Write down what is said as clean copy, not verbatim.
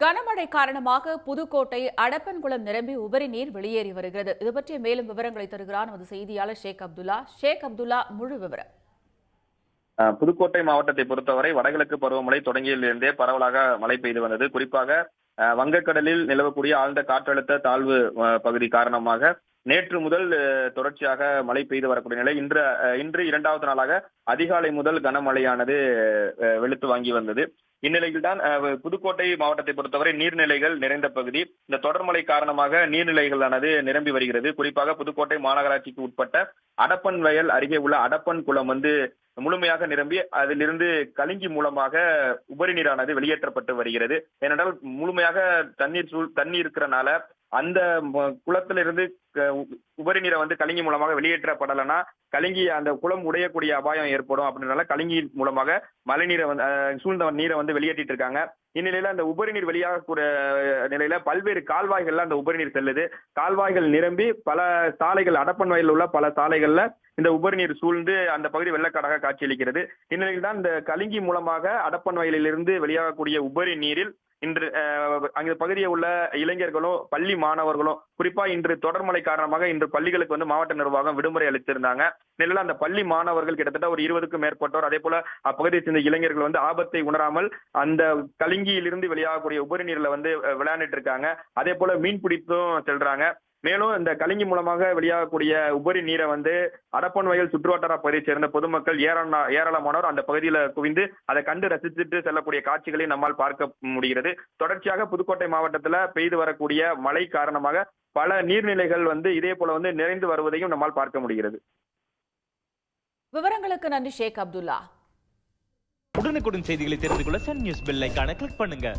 கனமழை காரணமாக புதுக்கோட்டை அடப்பன்குளம் நிரம்பி உபரி நீர் வெளியேறி வருகிறது. இது பற்றிய மேலும் விவரங்களை தருகிறார் நமது செய்தியாளர் ஷேக் அப்துல்லா. முழு விவரம். புதுக்கோட்டை மாவட்டத்தை பொறுத்தவரை வடகிழக்கு பருவமழை தொடங்கியதிலிருந்தே பரவலாக மழை பெய்து வந்தது. குறிப்பாக வங்கக்கடலில் நிலவக்கூடிய ஆழ்ந்த காற்றழுத்த தாழ்வு பகுதி காரணமாக நேற்று முதல் தொடர்ச்சியாக மழை பெய்து வரக்கூடிய நிலை. இன்று இரண்டாவது நாளாக அதிகாலை முதல் கனமழையானது வெளுத்து வாங்கி வந்தது. இந்நிலையில் தான் புதுக்கோட்டை மாவட்டத்தை பொறுத்தவரை நீர்நிலைகள் நிறைந்த பகுதி. இந்த தொடர்மழை காரணமாக நீர்நிலைகளானது நிரம்பி வருகிறது. குறிப்பாக புதுக்கோட்டை மாநகராட்சிக்கு உட்பட்ட அடப்பன் வயல் அருகே உள்ள அடப்பன் குளம் முழுமையாக நிரம்பி அதிலிருந்து கலிங்கி மூலமாக உபரி நீரானது வெளியேற்றப்பட்டு வருகிறது. ஏனென்றால் முழுமையாக தண்ணீர் இருக்கிறனால அந்த குளத்திலிருந்து உபரி நீரை கலிங்கி மூலமாக வெளியேற்றப்படலைன்னா கலிங்கி அந்த குளம் உடையக்கூடிய அபாயம் ஏற்படும். அப்படின்றனால கலிங்கி மூலமாக மழை நீரை சூழ்ந்த நீரை வெளியேற்றிட்டு இருக்காங்க. இந்நிலையில அந்த உபரி நீர் வெளியாகக்கூடிய நிலையில பல்வேறு கால்வாய்கள்ல அந்த உபரி நீர் செல்லுது. கால்வாய்கள் நிரம்பி பல சாலைகள் அடப்பன் வயலில் உள்ள பல சாலைகள்ல இந்த உபரி நீர் சூழ்ந்து அந்த பகுதி வெள்ளக்காடாக காட்சியளிக்கிறது. இந்நிலையில் தான் இந்த கலிங்கி மூலமாக அடப்பன் வயலிலிருந்து வெளியாகக்கூடிய உபரி நீரில் இன்று அங்க பகுதியில் உள்ள இளைஞர்களும் பள்ளி மாணவர்களும் குறிப்பா இன்று தொடர்மழை காரணமாக இன்று பள்ளிகளுக்கு மாவட்ட நிர்வாகம் விடுமுறை அளித்திருந்தாங்க. நிலையில அந்த பள்ளி மாணவர்கள் கிட்டத்தட்ட ஒரு 20க்கும் மேற்பட்டோர், அதே போல அப்பகுதியை சேர்ந்த இளைஞர்கள் ஆபத்தை உணராமல் அந்த கலிங்கியிலிருந்து வெளியாகக்கூடிய உபரி நீர்ல விளையாண்டுட்டு இருக்காங்க. அதே போல மீன் பிடித்தும் செல்றாங்க. மேலும் இந்த கலிங்கி மூலமாக வெளியாகக்கூடிய உபரி நீரை அடப்பன் வயல் சுற்றுவட்டார பகுதியை சேர்ந்த பொதுமக்கள் ஏராளமானோர் அந்த பகுதியில குவிந்து அதை கண்டு ரசித்துட்டு செல்லக்கூடிய காட்சிகளை நம்மால் பார்க்க முடிகிறது. தொடர்ச்சியாக புதுக்கோட்டை மாவட்டத்துல பெய்து வரக்கூடிய மழை காரணமாக பல நீர்நிலைகள் இதே போல நிறைந்து வருவதையும் நம்மால் பார்க்க முடிகிறது. விவரங்களுக்கு நன்றி ஷேக் அப்துல்லா. உடனுக்குடன் செய்திகளை தெரிந்து கொள்ள சன் நியூஸ் பெல் ஐகானை கிளிக் பண்ணுங்க.